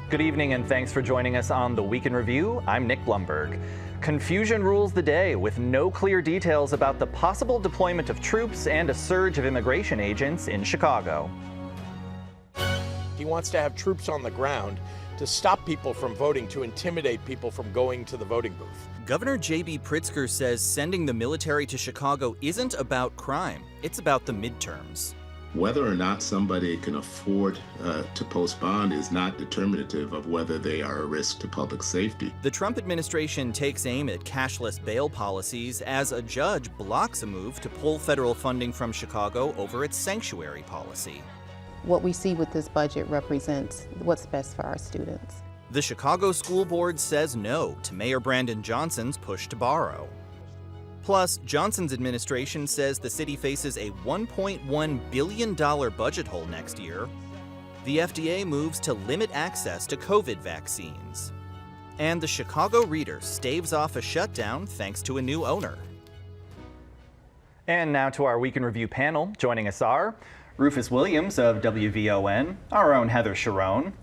Good evening and thanks for joining us on the Week in Review. I'm Nick Blumberg. Confusion rules the day with no clear details about the possible deployment of troops and a surge of immigration agents in Chicago. He wants to have troops on the ground to stop people from voting, to intimidate people from going to the voting booth. Governor J.B. Pritzker says sending the military to Chicago isn't about crime, it's about the midterms. Whether or not somebody can afford to post bond is not determinative of whether they are a risk to public safety. The Trump administration takes aim at cashless bail policies as a judge blocks a move to pull federal funding from Chicago over its sanctuary policy. What we see with this budget represents what's best for our students. The Chicago School Board says no to Mayor Brandon Johnson's push to borrow. Plus, Johnson's administration says the city faces a $1.1 billion budget hole next year. The FDA moves to limit access to COVID vaccines. And the Chicago Reader staves off a shutdown thanks to a new owner. And now to our Week in Review panel. Joining us are Rufus Williams of WVON, our own Heather Sharon,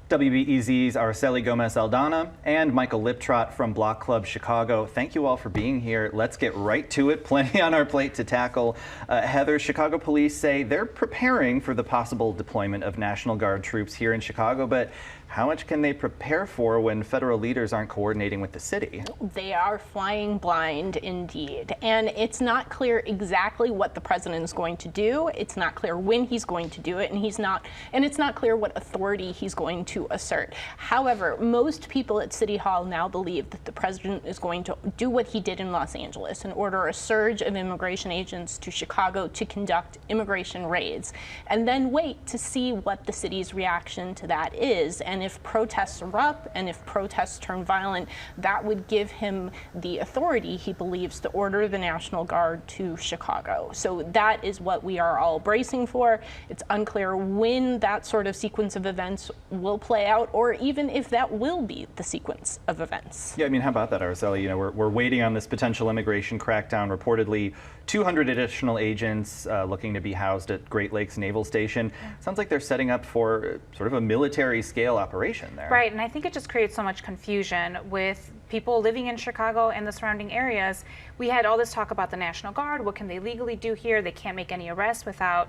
WBEZ's Araceli Gomez-Aldana, and Michael Liptrot from Block Club Chicago. Thank you all for being here. Let's get right to it. Plenty on our plate to tackle. Heather, Chicago police say they're preparing for the possible deployment of National Guard troops here in Chicago, but how much can they prepare for when federal leaders aren't coordinating with the city? They are flying blind indeed. And it's not clear exactly what the president is going to do. It's not clear when he's going to do it, and it's not clear what authority he's going to assert. However, most people at City Hall now believe that the president is going to do what he did in Los Angeles and order a surge of immigration agents to Chicago to conduct immigration raids, and then wait to see what the city's reaction to that is. And if protests erupt and if protests turn violent, that would give him the authority, he believes, to order the National Guard to Chicago. So that is what we are all bracing for. It's unclear when that sort of sequence of events will play out, or even if that will be the sequence of events. Yeah, I mean, how about that, Araceli? You know, we're waiting on this potential immigration crackdown. Reportedly, 200 additional agents looking to be housed at Great Lakes Naval Station. Sounds like they're setting up for sort of a military-scale operation there. Right, and I think it just creates so much confusion with people living in Chicago and the surrounding areas. We had all this talk about the National Guard. What can they legally do here? They can't make any arrests without,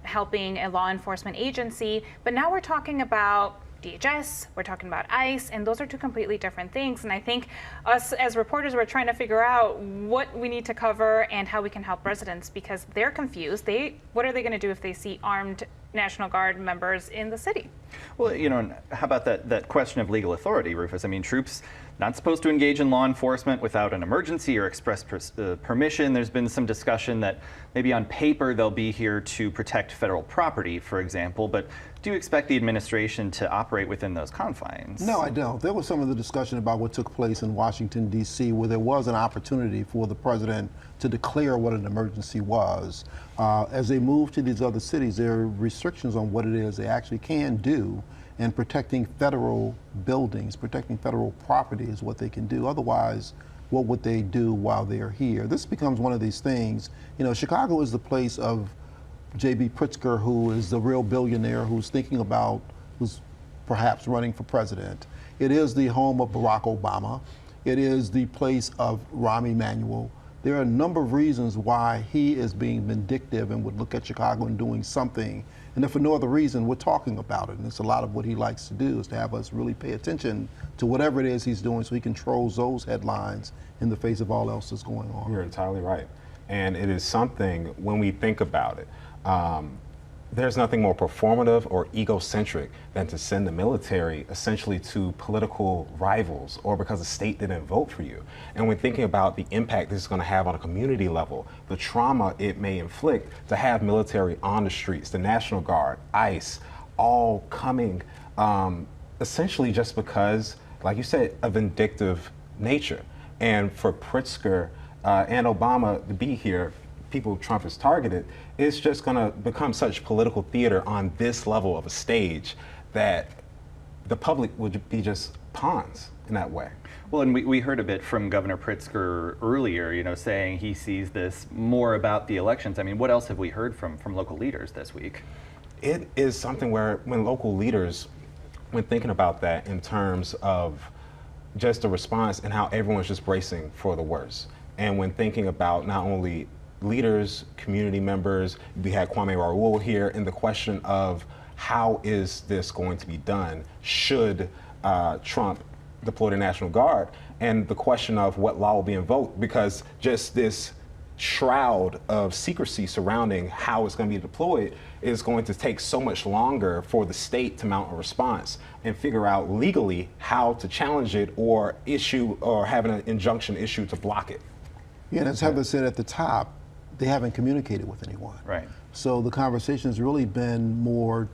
helping a law enforcement agency. But now we're talking about DHS, we're talking about ICE, and those are two completely different things. And I think us as reporters, we're trying to figure out what we need to cover and how we can help residents, because they're confused. What are they going to do if they see armed National Guard members in the city? Well, and how about that question of legal authority, Rufus? I mean, troops not supposed to engage in law enforcement without an emergency or express permission. There's been some discussion that maybe on paper they'll be here to protect federal property, for example, but do you expect the administration to operate within those confines? No, I don't. There was some of the discussion about what took place in Washington, D.C., where there was an opportunity for the president to declare what an emergency was. As they move to these other cities, there are restrictions on what it is they actually can do, and protecting federal buildings, protecting federal property is what they can do. Otherwise, what would they do while they're here? This becomes one of these things. Chicago is the place of J.B. Pritzker, who is the real billionaire who's perhaps running for president. It is the home of Barack Obama. It is the place of Rahm Emanuel. There are a number of reasons why he is being vindictive and would look at Chicago and doing something. And if for no other reason, we're talking about it. And it's a lot of what he likes to do is to have us really pay attention to whatever it is he's doing so he controls those headlines in the face of all else that's going on. You're entirely right. And it is something, when we think about it, there's nothing more performative or egocentric than to send the military essentially to political rivals or because the state didn't vote for you. And when thinking about the impact this is going to have on a community level, the trauma it may inflict to have military on the streets, the National Guard, ICE, all coming essentially just because, like you said, a vindictive nature. And for Pritzker and Obama to be here, people Trump has targeted, it's just going to become such political theater on this level of a stage that the public would be just pawns in that way. Well, and we heard a bit from Governor Pritzker earlier, saying he sees this more about the elections. I mean, what else have we heard from local leaders this week? It is something where when local leaders when thinking about that in terms of just the response and how everyone's just bracing for the worst. And when thinking about not only leaders, community members, we had Kwame Raoul here, and the question of how is this going to be done should Trump deploy the National Guard, and the question of what law will be invoked, because just this shroud of secrecy surrounding how it's going to be deployed is going to take so much longer for the state to mount a response and figure out legally how to challenge it or issue or have an injunction issued to block it. Yeah, and as Heather said at the top, they haven't communicated with anyone. Right. So the conversation has really been more,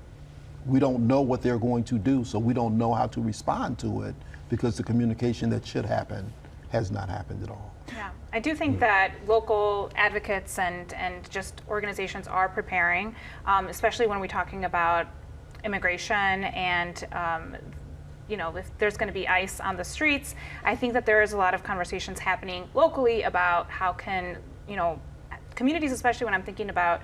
we don't know what they're going to do, so we don't know how to respond to it because the communication that should happen has not happened at all. Yeah, I do think that local advocates and just organizations are preparing, especially when we're talking about immigration and if there's going to be ICE on the streets. I think that there is a lot of conversations happening locally about how can, communities, especially when I'm thinking about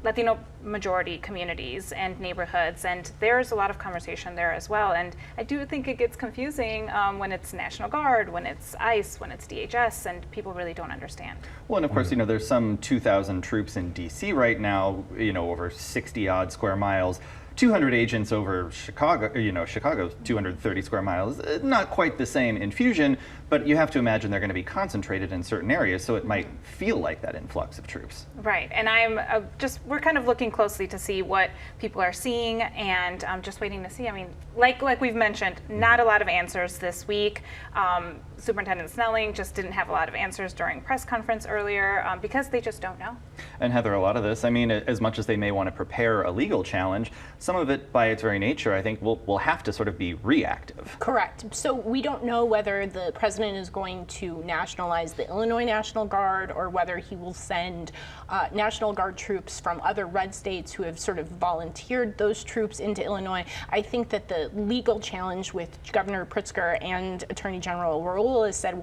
Latino majority communities and neighborhoods, and there's a lot of conversation there as well. And I do think it gets confusing when it's National Guard, when it's ICE, when it's DHS, and people really don't understand. Well, and of course, there's some 2,000 troops in DC right now, over 60 odd square miles. 200 agents over Chicago, Chicago's 230 square miles. Not quite the same infusion, but you have to imagine they're going to be concentrated in certain areas, so it might feel like that influx of troops. Right, and I'm we're kind of looking closely to see what people are seeing, and I'm just waiting to see. I mean, like we've mentioned, not a lot of answers this week. Superintendent Snelling just didn't have a lot of answers during press conference earlier because they just don't know. And Heather, a lot of this, as much as they may want to prepare a legal challenge, some of it by its very nature, I think, will have to sort of be reactive. Correct. So we don't know whether the president is going to nationalize the Illinois National Guard or whether he will send National Guard troops from other red states who have sort of volunteered those troops into Illinois. I think that the legal challenge with Governor Pritzker and Attorney General Raoul has said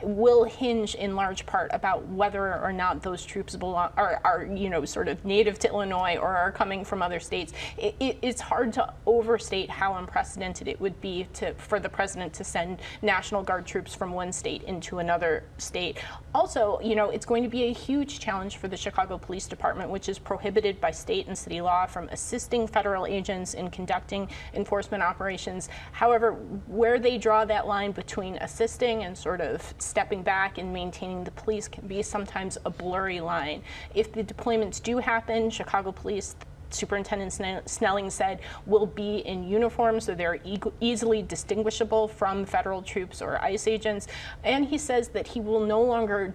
will hinge in large part about whether or not those troops are sort of native to Illinois or are coming from other states. It's hard to overstate how unprecedented it would be for the president to send National Guard troops from one state into another state. Also, it's going to be a huge challenge for the Chicago Police Department, which is prohibited by state and city law from assisting federal agents in conducting enforcement operations. However, where they draw that line between assisting and sort of stepping back and maintaining the police can be sometimes a blurry line. If the deployments do happen, Chicago Police Superintendent Snelling said will be in uniform, so they're easily distinguishable from federal troops or ICE agents. And he says that he will no longer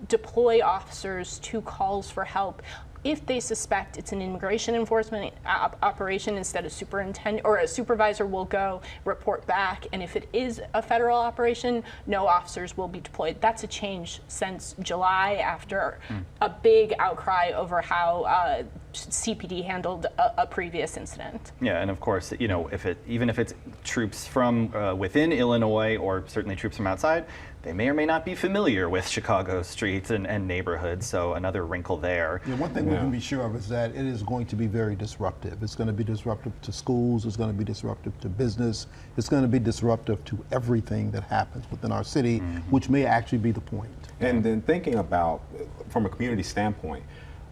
deploy officers to calls for help if they suspect it's an immigration enforcement operation. Instead, a superintendent or a supervisor will go report back, and if it is a federal operation, no officers will be deployed. That's a change since July, after a big outcry over how CPD handled a previous incident. Yeah, and of course, even if it's troops from within Illinois or certainly troops from outside, they may or may not be familiar with Chicago streets and neighborhoods, so another wrinkle there. Yeah, one thing we can be sure of is that it is going to be very disruptive. It's going to be disruptive to schools, it's going to be disruptive to business, it's going to be disruptive to everything that happens within our city, which may actually be the point. And then thinking about, from a community standpoint,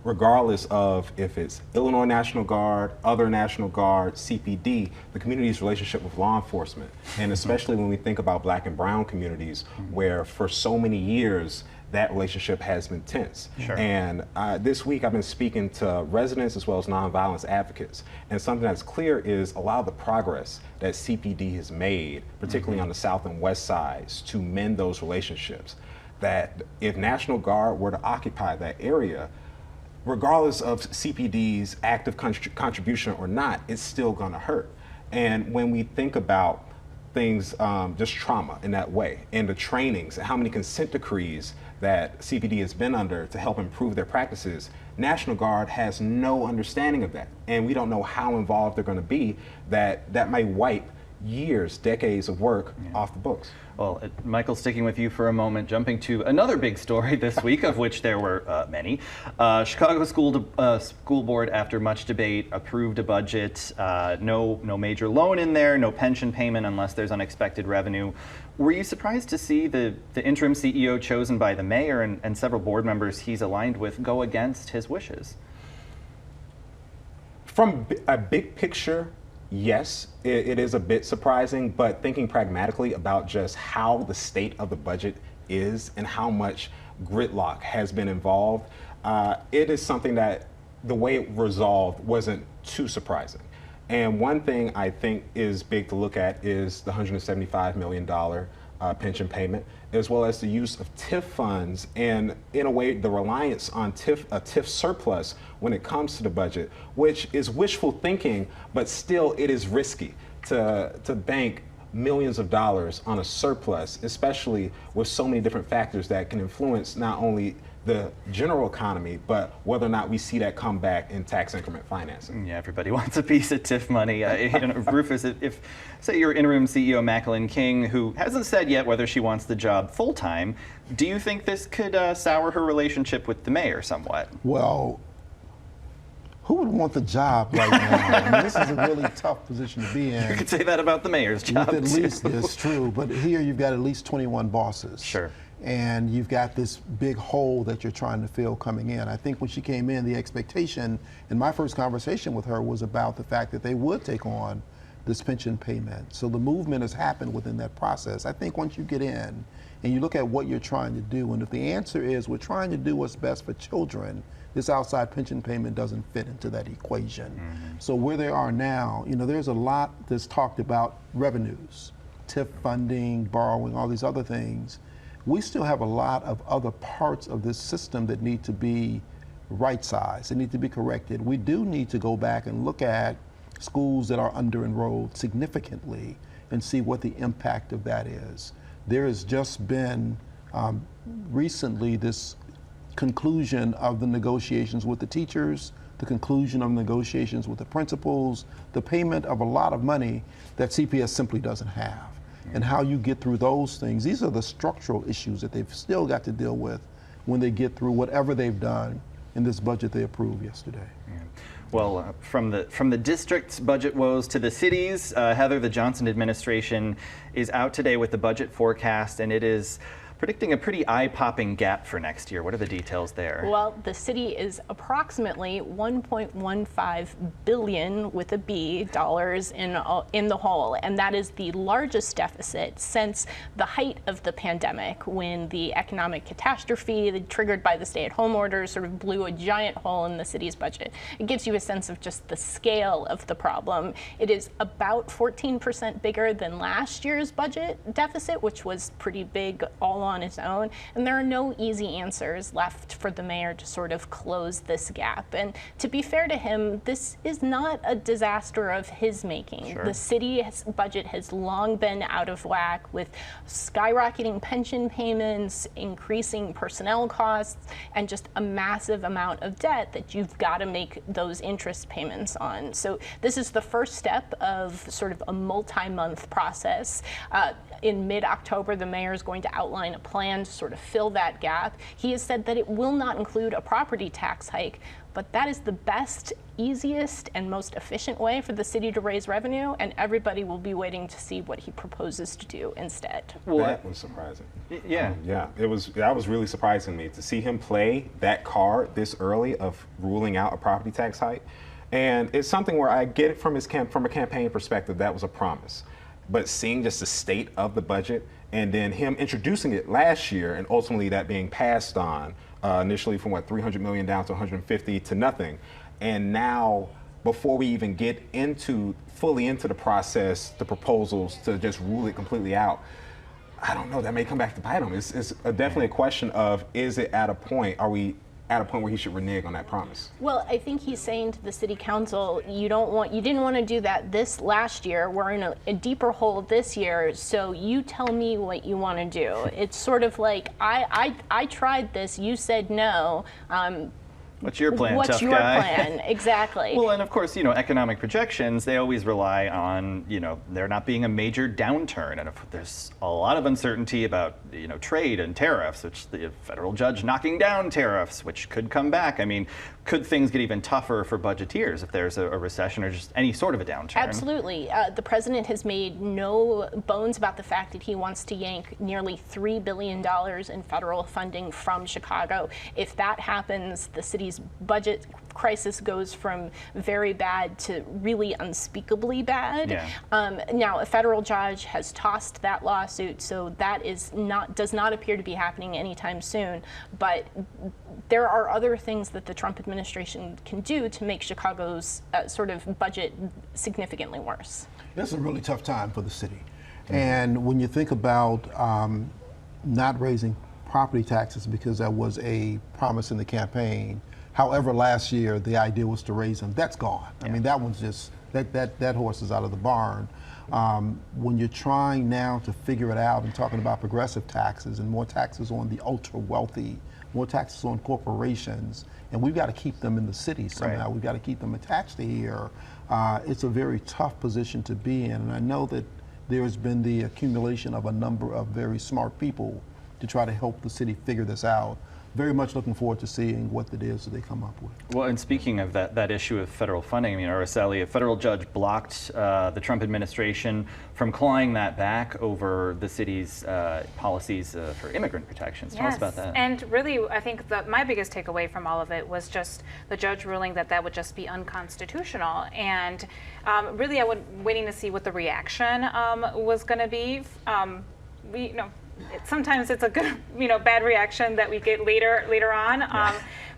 regardless of if it's Illinois National Guard, other National Guard, CPD, the community's relationship with law enforcement, and especially when we think about Black and brown communities, where for so many years that relationship has been tense. Sure. And this week I've been speaking to residents as well as nonviolence advocates, and something that's clear is a lot of the progress that CPD has made, particularly on the south and west sides, to mend those relationships. That if National Guard were to occupy that area, regardless of CPD's active contribution or not, it's still going to hurt. And when we think about things, just trauma in that way, and the trainings, and how many consent decrees that CPD has been under to help improve their practices, National Guard has no understanding of that. And we don't know how involved they're going to be, that might wipe years, decades of work off the books. Well, Michael, sticking with you for a moment, jumping to another big story this week, of which there were many. Chicago School Board, after much debate, approved a budget. No major loan in there, no pension payment unless there's unexpected revenue. Were you surprised to see the interim CEO chosen by the mayor and several board members he's aligned with go against his wishes? From a big picture, yes, it is a bit surprising, but thinking pragmatically about just how the state of the budget is and how much gridlock has been involved, it is something that the way it resolved wasn't too surprising. And one thing I think is big to look at is the $175 million pension payment, as well as the use of TIF funds, and in a way the reliance on a TIF surplus when it comes to the budget, which is wishful thinking, but still it is risky to bank millions of dollars on a surplus, especially with so many different factors that can influence not only the general economy, but whether or not we see that come back in tax increment financing. Yeah, everybody wants a piece of TIF money. Rufus, if say you're interim CEO Macklin King, who hasn't said yet whether she wants the job full time, do you think this could sour her relationship with the mayor somewhat? Well, who would want the job right now? I mean, this is a really tough position to be in. You could say that about the mayor's job, At least, it's true, but here you've got at least 21 bosses. Sure. And you've got this big hole that you're trying to fill coming in. I think when she came in, the expectation in my first conversation with her was about the fact that they would take on this pension payment. So the movement has happened within that process. I think once you get in and you look at what you're trying to do, and if the answer is we're trying to do what's best for children, this outside pension payment doesn't fit into that equation. Mm-hmm. So where they are now, you know, there's a lot that's talked about revenues, TIF funding, borrowing, all these other things. We still have a lot of other parts of this system that need to be right-sized, they need to be corrected. We do need to go back and look at schools that are under-enrolled significantly and see what the impact of that is. There has just been recently this conclusion of the negotiations with the teachers, the conclusion of negotiations with the principals, the payment of a lot of money that CPS simply doesn't have. And how you get through those things. These are the structural issues that they've still got to deal with when they get through whatever they've done in this budget they approved yesterday. Yeah. Well, from the district's budget woes to the cities, Heather, the Johnson administration is out today with the budget forecast, and it is predicting a pretty eye-popping gap for next year. What are the details there? Well, the city is approximately $1.15 billion with a B dollars in the hole, and that is the largest deficit since the height of the pandemic, when the economic catastrophe triggered by the stay-at-home orders sort of blew a giant hole in the city's budget. It gives you a sense of just the scale of the problem. It is about 14% bigger than last year's budget deficit, which was pretty big all on its own, and there are no easy answers left for the mayor to sort of close this gap. And to be fair to him, this is not a disaster of his making. Sure. The city's budget has long been out of whack, with skyrocketing pension payments, increasing personnel costs, and just a massive amount of debt that you've got to make those interest payments on. So this is the first step of sort of a multi-month process. In mid-October, the mayor is going to outline a plan to sort of fill that gap. He has said that it will not include a property tax hike, but that is the best, easiest, and most efficient way for the city to raise revenue, and everybody will be waiting to see what he proposes to do instead. Well, that was surprising. Yeah. That was really surprising to me, to see him play that card this early of ruling out a property tax hike. And it's something where I get it from from a campaign perspective, that was a promise. But seeing just the state of the budget, and then him introducing it last year, and ultimately that being passed on initially from $300 million down to 150 to nothing, and now before we even get fully into the process, the proposals to just rule it completely out, I don't know, that may come back to bite him. It's definitely a question of, is it at a point, are we at a point where he should renege on that promise? Well, I think he's saying to the city council, you didn't want to do that this last year. We're in a deeper hole this year, so you tell me what you want to do. It's sort of like, I tried this, you said no. What's your plan, What's tough your guy? plan? Exactly. Well, and of course, economic projections, they always rely on, there not being a major downturn. And if there's a lot of uncertainty about, trade and tariffs, which the federal judge knocking down tariffs, which could come back. I mean, could things get even tougher for budgeteers if there's a recession or just any sort of a downturn? Absolutely. The president has made no bones about the fact that he wants to yank nearly $3 billion in federal funding from Chicago. If that happens, the city's budget crisis goes from very bad to really unspeakably bad. Yeah. Now, a federal judge has tossed that lawsuit, so that does not appear to be happening anytime soon. But there are other things that the Trump administration can do to make Chicago's sort of budget significantly worse. It's a really tough time for the city. And when you think about not raising property taxes, because that was a promise in the campaign, however, last year the idea was to raise them, that's gone. I mean, that one's just, that horse is out of the barn. When you're trying now to figure it out and talking about progressive taxes and more taxes on the ultra wealthy, more taxes on corporations, and we've got to keep them in the city somehow. We've got to keep them attached to here. It's a very tough position to be in, and I know that there has been the accumulation of a number of very smart people to try to help the city figure this out. Very much looking forward to seeing what it is that they come up with. Well, and speaking of that issue of federal funding, I mean, Araceli, a federal judge blocked the Trump administration from clawing that back over the city's policies for immigrant protections. Tell us about that. And really, I think that my biggest takeaway from all of it was just the judge ruling that would just be unconstitutional. And really, I was waiting to see what the reaction was going to be. Sometimes it's a good, bad reaction that we get later on.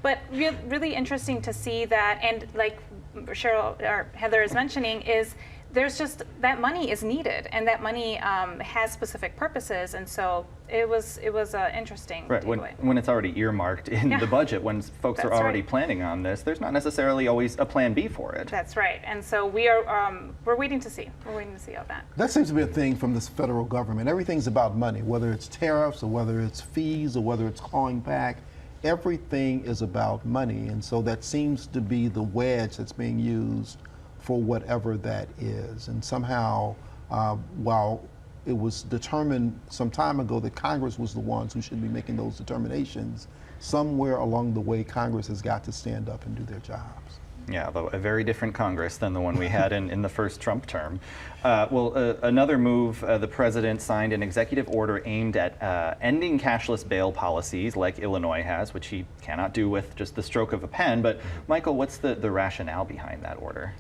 But really interesting to see that, and like Cheryl or Heather is mentioning, is there's just that money is needed, and that money has specific purposes, and so it was interesting. Right, when it's already earmarked in the budget, when folks are already planning on this, there's not necessarily always a plan B for it. That's right, and so we're waiting to see. We're waiting to see all that. That seems to be a thing from this federal government. Everything's about money, whether it's tariffs or whether it's fees or whether it's clawing back. Everything is about money, and so that seems to be the wedge that's being used for whatever that is. And somehow, while it was determined some time ago that Congress was the ones who should be making those determinations, somewhere along the way, Congress has got to stand up and do their jobs. Yeah, though a very different Congress than the one we had in the first Trump term. Another move, the president signed an executive order aimed at ending cashless bail policies like Illinois has, which he cannot do with just the stroke of a pen. But Michael, what's the rationale behind that order?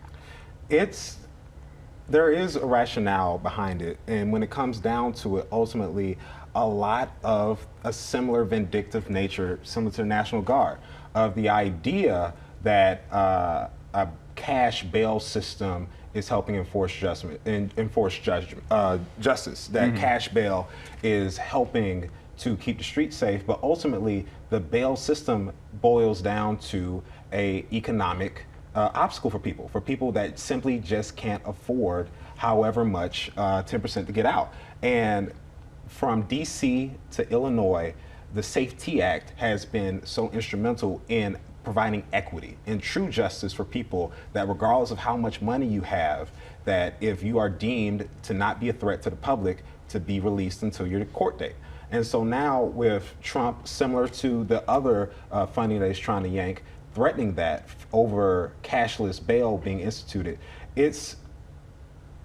There is a rationale behind it, and when it comes down to it, ultimately, a lot of a similar vindictive nature, similar to the National Guard, of the idea that a cash bail system is helping enforce justice. That cash bail is helping to keep the streets safe, but ultimately, the bail system boils down to a economic obstacle for people that simply just can't afford however much 10% to get out. And from DC to Illinois, the SAFE-T Act has been so instrumental in providing equity and true justice for people, that regardless of how much money you have, that if you are deemed to not be a threat to the public, to be released until your court date. And so now with Trump, similar to the other funding that he's trying to yank, threatening that over cashless bail being instituted, it's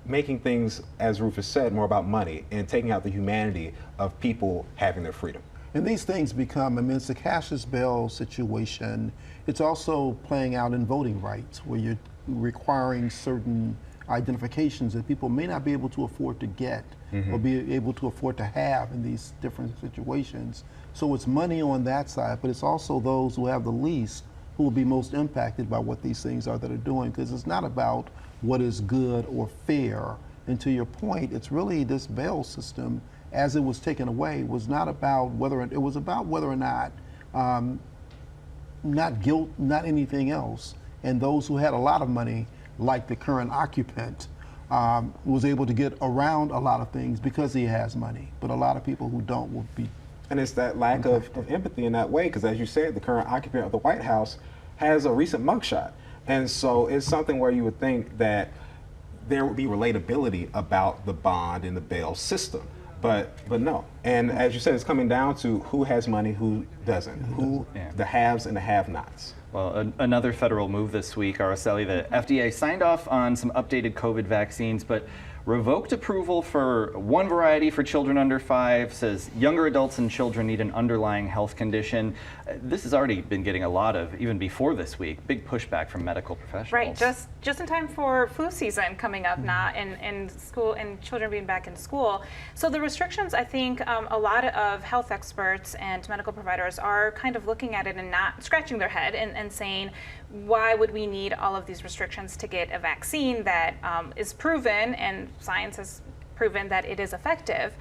making things, as Rufus said, more about money and taking out the humanity of people having their freedom. And these things become, I mean, it's a cashless bail situation. It's also playing out in voting rights, where you're requiring certain identifications that people may not be able to afford to get or be able to afford to have in these different situations. So it's money on that side, but it's also those who have the least who will be most impacted by what these things are that are doing, because it's not about what is good or fair. And to your point, it's really this bail system, as it was taken away, was not about whether, it was about whether or not, not guilt, not anything else. And those who had a lot of money, like the current occupant, was able to get around a lot of things because he has money. But a lot of people who don't will be. And it's that lack of empathy in that way, because as you said, the current occupant of the White House has a recent mugshot. And so it's something where you would think that there would be relatability about the bond and the bail system. But no. And as you said, it's coming down to who has money, who doesn't, the haves and the have-nots. Well, another federal move this week, Araceli, the FDA signed off on some updated COVID vaccines, but revoked approval for one variety for children under 5, says younger adults and children need an underlying health condition. This has already been getting a lot of, even before this week, big pushback from medical professionals. Right, just in time for flu season coming up now, and school and children being back in school. So the restrictions, I think a lot of health experts and medical providers are kind of looking at it and not scratching their head and saying, why would we need all of these restrictions to get a vaccine that is proven, and science has proven that it is effective.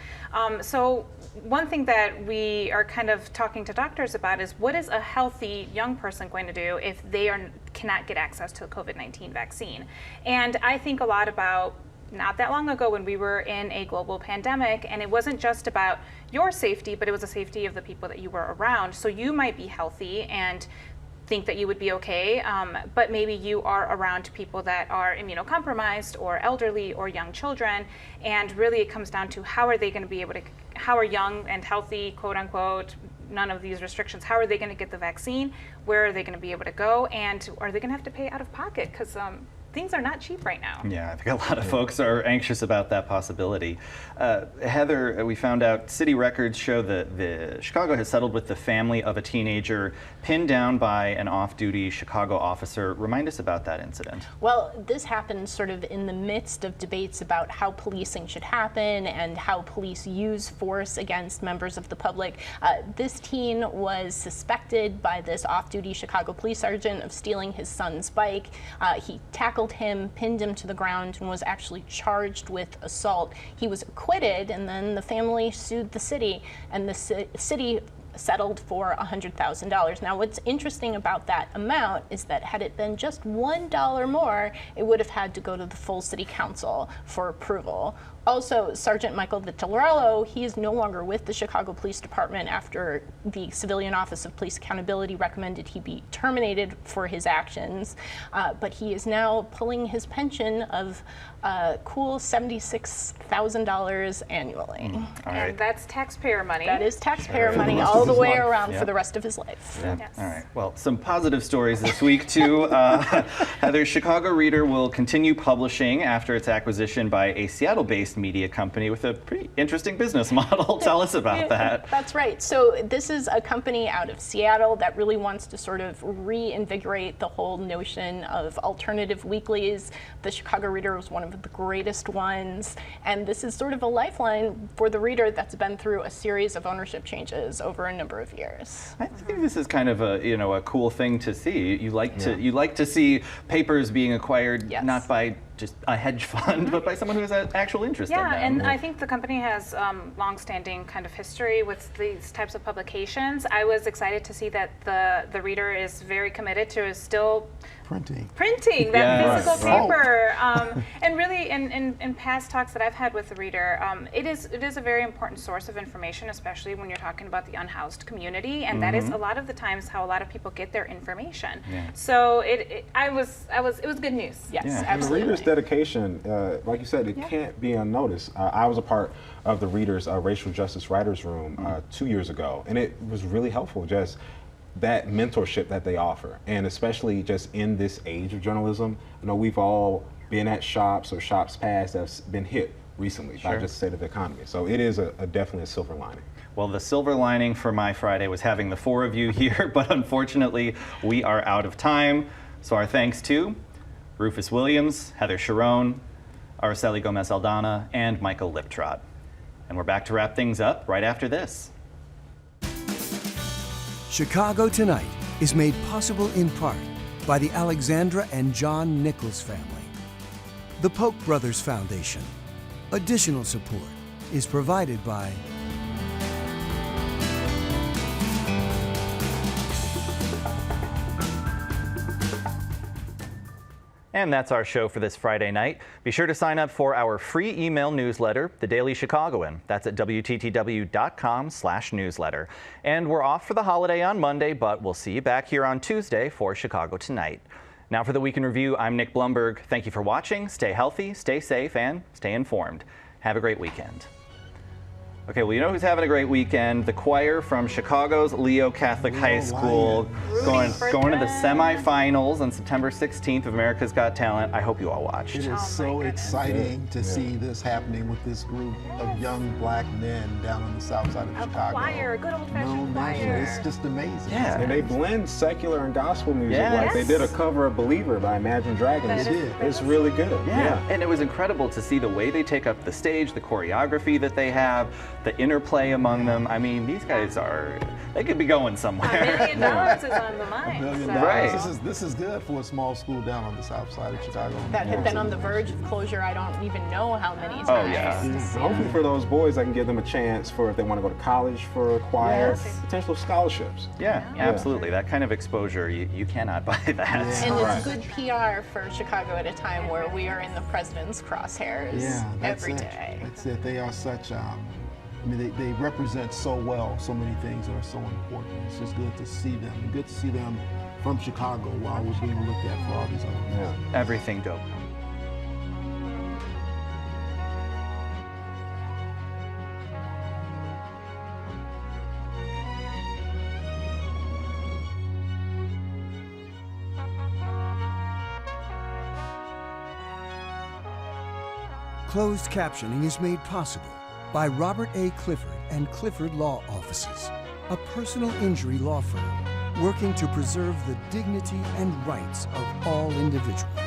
So one thing that we are kind of talking to doctors about is, what is a healthy young person going to do if they cannot get access to a COVID-19 vaccine? And I think a lot about not that long ago when we were in a global pandemic, and it wasn't just about your safety, but it was the safety of the people that you were around. So you might be healthy and think that you would be okay, but maybe you are around people that are immunocompromised or elderly or young children, and really it comes down to how are they going to be able to, how are young and healthy, quote unquote, none of these restrictions, how are they going to get the vaccine, where are they going to be able to go, and are they going to have to pay out of pocket, because things are not cheap right now. Yeah, I think a lot of folks are anxious about that possibility. Heather, we found out city records show that Chicago has settled with the family of a teenager pinned down by an off-duty Chicago officer. Remind us about that incident. Well, this happened sort of in the midst of debates about how policing should happen and how police use force against members of the public. This teen was suspected by this off-duty Chicago police sergeant of stealing his son's bike. He tackled him, pinned him to the ground, and was actually charged with assault. He was acquitted, and then the family sued the city, and the city settled for $100,000. Now, what's interesting about that amount is that had it been just $1 more, it would have had to go to the full city council for approval. Also, Sergeant Michael Vittorello, he is no longer with the Chicago Police Department after the Civilian Office of Police Accountability recommended he be terminated for his actions, but he is now pulling his pension of a cool $76,000 annually. And that's taxpayer money. That is taxpayer money all the way around Yep. for the rest of his life. Yeah. Yes. All right. Well, some positive stories this week, too. Heather, Chicago Reader will continue publishing after its acquisition by a Seattle-based media company with a pretty interesting business model. Tell us about that. That's right. So this is a company out of Seattle that really wants to sort of reinvigorate the whole notion of alternative weeklies. The Chicago Reader was one of the greatest ones, and this is sort of a lifeline for the Reader that's been through a series of ownership changes over a number of years. I think this is kind of a cool thing to see. You like to see papers being acquired not by just a hedge fund, but by someone who has an actual interest in them. Yeah, and I think the company has long-standing kind of history with these types of publications. I was excited to see that the Reader is very committed to still printing that physical paper. And really, in past talks that I've had with the Reader, it is a very important source of information, especially when you're talking about the unhoused community, and that is a lot of the times how a lot of people get their information. Yeah. So it was good news. Yes, And the absolutely. Reader's dedication, like you said, it can't be unnoticed. I was a part of the Reader's Racial Justice Writers Room 2 years ago, and it was really helpful, just that mentorship that they offer, and especially just in this age of journalism. We've all been at shops or shops past that's been hit recently by just the state of the economy. So it is definitely a silver lining. Well, the silver lining for my Friday was having the four of you here, but unfortunately, we are out of time. So our thanks to Rufus Williams, Heather Sharon, Araceli Gomez-Aldana, and Michael Liptrot. And we're back to wrap things up right after this. Chicago Tonight is made possible in part by the Alexandra and John Nichols family, the Polk Brothers Foundation. Additional support is provided by And that's our show for this Friday night. Be sure to sign up for our free email newsletter, The Daily Chicagoan. That's at WTTW.com/newsletter. And we're off for the holiday on Monday, but we'll see you back here on Tuesday for Chicago Tonight. Now for the Week in Review, I'm Nick Blumberg. Thank you for watching. Stay healthy, stay safe, and stay informed. Have a great weekend. Okay, well, you know who's having a great weekend? The choir from Chicago's Leo Catholic High School, going to the semifinals on September 16th of America's Got Talent. I hope you all watched. It is so exciting to see this happening with this group of young black men down on the south side of Chicago. Choir, good old-fashioned choir. It's just amazing. Yeah. And they blend secular and gospel music. Yes. Like they did a cover of Believer by Imagine Dragons. They did. It's really good. Yeah, and it was incredible to see the way they take up the stage, the choreography that they have, the interplay among them. I mean, these guys they could be going somewhere. $1 million is on the mind. $1 million. Right. This is good for a small school down on the south side of Chicago. That had been on the verge of closure, I don't even know how many times. Oh, yeah. Hopefully for those boys, I can give them a chance for if they want to go to college for a choir, Yes. potential scholarships. Yeah, absolutely. That kind of exposure, you cannot buy that. And it's good PR for Chicago at a time where we are in the president's crosshairs every day. That's it. They are such, they represent so well so many things that are so important. It's just good to see them. And good to see them from Chicago while we're being looked at for all these other reasons. Everything dope. Closed captioning is made possible by Robert A. Clifford and Clifford Law Offices, a personal injury law firm working to preserve the dignity and rights of all individuals.